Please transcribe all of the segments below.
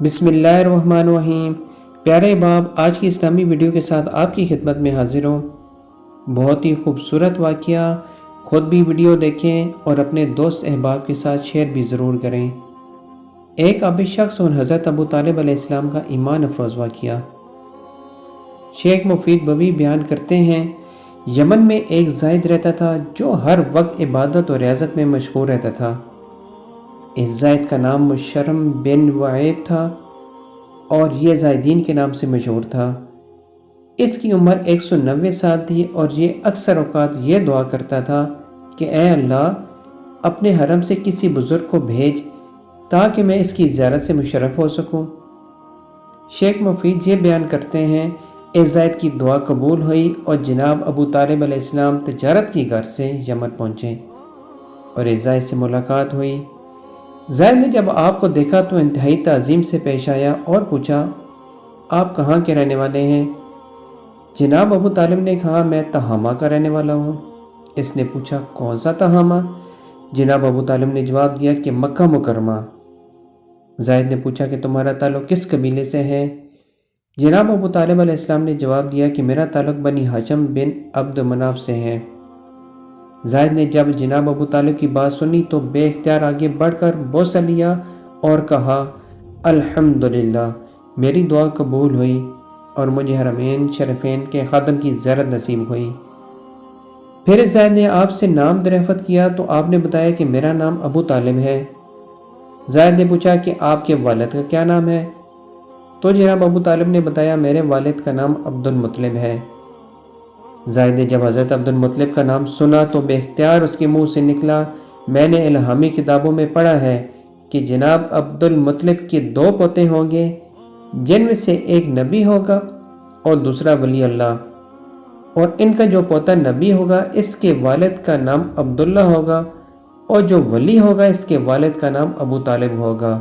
بسم اللہ الرحمن الرحیم۔ پیارے احباب، آج کی اسلامی ویڈیو کے ساتھ آپ کی خدمت میں حاضر ہوں۔ بہت ہی خوبصورت واقعہ، خود بھی ویڈیو دیکھیں اور اپنے دوست احباب کے ساتھ شیئر بھی ضرور کریں۔ ایک عابد شخص اور حضرت ابو طالب علیہ السلام کا ایمان افروز واقعہ۔ شیخ مفید بوی بیان کرتے ہیں، یمن میں ایک زاہد رہتا تھا جو ہر وقت عبادت اور ریاضت میں مشغول رہتا تھا۔ اس زاہد کا نام مشرم بن وعیب تھا اور یہ زاہدین کے نام سے مشہور تھا۔ اس کی عمر 190 سال تھی اور یہ اکثر اوقات یہ دعا کرتا تھا کہ اے اللہ، اپنے حرم سے کسی بزرگ کو بھیج تاکہ میں اس کی زیارت سے مشرف ہو سکوں۔ شیخ مفید یہ بیان کرتے ہیں، اس زاہد کی دعا قبول ہوئی اور جناب ابو طالب علیہ السلام تجارت کی غرض سے یمن پہنچے اور اس زاہد سے ملاقات ہوئی۔ زاہد نے جب آپ کو دیکھا تو انتہائی تعظیم سے پیش آیا اور پوچھا، آپ کہاں کے رہنے والے ہیں؟ جناب ابو طالب نے کہا، میں تہامہ کا رہنے والا ہوں۔ اس نے پوچھا، کون سا تہامہ؟ جناب ابو طالب نے جواب دیا کہ مکہ مکرمہ۔ زاہد نے پوچھا کہ تمہارا تعلق کس قبیلے سے ہے؟ جناب ابو طالب علیہ السلام نے جواب دیا کہ میرا تعلق بنی ہاشم بن عبد مناف سے ہے۔ زاہد نے جب جناب ابو طالب کی بات سنی تو بے اختیار آگے بڑھ کر بوسہ لیا اور کہا، الحمدللہ، میری دعا قبول ہوئی اور مجھے حرمین شریفین کے خادم کی زیارت نصیب ہوئی۔ پھر زاہد نے آپ سے نام دریافت کیا تو آپ نے بتایا کہ میرا نام ابو طالب ہے۔ زاہد نے پوچھا کہ آپ کے والد کا کیا نام ہے؟ تو جناب ابو طالب نے بتایا، میرے والد کا نام عبد المطلب ہے۔ زاہد نے جب حضرت عبد المطلب کا نام سنا تو بے اختیار اس کے منہ سے نکلا، میں نے الہامی کتابوں میں پڑھا ہے کہ جناب عبد المطلب کے 2 پوتے ہوں گے، جن میں سے ایک نبی ہوگا اور دوسرا ولی اللہ، اور ان کا جو پوتا نبی ہوگا اس کے والد کا نام عبداللہ ہوگا اور جو ولی ہوگا اس کے والد کا نام ابو طالب ہوگا۔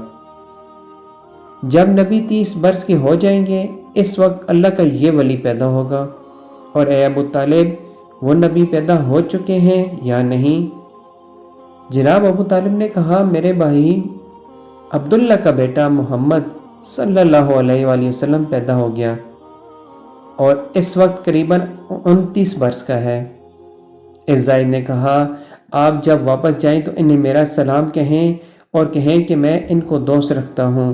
جب نبی 30 برس کے ہو جائیں گے اس وقت اللہ کا یہ ولی پیدا ہوگا، اور اے ابو طالب، وہ نبی پیدا ہو چکے ہیں یا نہیں؟ جناب ابو طالب نے کہا، میرے بھائی، عبداللہ کا بیٹا محمد صلی اللہ علیہ وآلہ وسلم پیدا ہو گیا اور اس وقت قریباً 29 برس کا ہے۔ اس زاہد نے کہا، آپ جب واپس جائیں تو انہیں میرا سلام کہیں اور کہیں کہ میں ان کو دوست رکھتا ہوں۔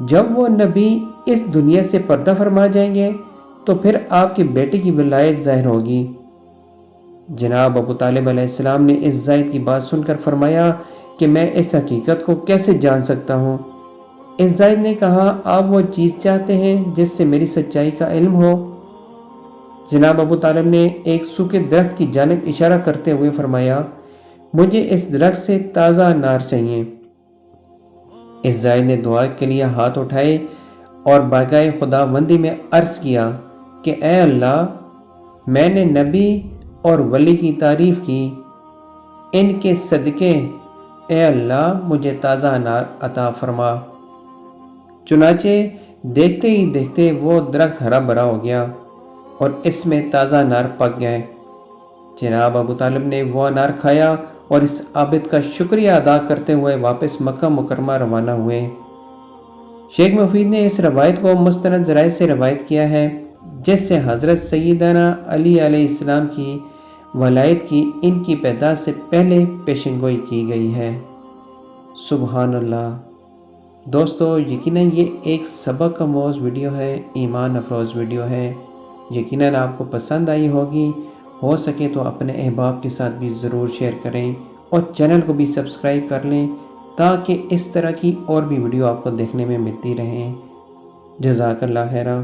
جب وہ نبی اس دنیا سے پردہ فرما جائیں گے تو پھر آپ کی بیٹے کی ولایت ظاہر ہوگی۔ جناب ابو طالب علیہ السلام نے اس زاہد کی بات سن کر فرمایا کہ میں اس حقیقت کو کیسے جان سکتا ہوں؟ اس زاہد نے کہا، آپ وہ چیز چاہتے ہیں جس سے میری سچائی کا علم ہو؟ جناب ابو طالب نے ایک سوکھے درخت کی جانب اشارہ کرتے ہوئے فرمایا، مجھے اس درخت سے تازہ انار چاہیے۔ اس زاہد نے دعا کے لیے ہاتھ اٹھائے اور بارگاہ خداوندی میں عرض کیا کہ اے اللہ، میں نے نبی اور ولی کی تعریف کی، ان کے صدقے اے اللہ مجھے تازہ انار عطا فرما۔ چنانچہ دیکھتے ہی دیکھتے وہ درخت ہرا بھرا ہو گیا اور اس میں تازہ انار پک گئے۔ جناب ابو طالب نے وہ انار کھایا اور اس عابد کا شکریہ ادا کرتے ہوئے واپس مکہ مکرمہ روانہ ہوئے۔ شیخ مفید نے اس روایت کو مستند ذرائع سے روایت کیا ہے جس سے حضرت سیدنا علی علیہ السلام کی ولایت کی ان کی پیدائش سے پہلے پیشن گوئی کی گئی ہے۔ سبحان اللہ۔ دوستو، یقیناً یہ ایک سبق آموز ویڈیو ہے، ایمان افروز ویڈیو ہے، یقیناً آپ کو پسند آئی ہوگی۔ ہو سکے تو اپنے احباب کے ساتھ بھی ضرور شیئر کریں اور چینل کو بھی سبسکرائب کر لیں تاکہ اس طرح کی اور بھی ویڈیو آپ کو دیکھنے میں ملتی رہیں۔ جزاک اللہ خیرہ۔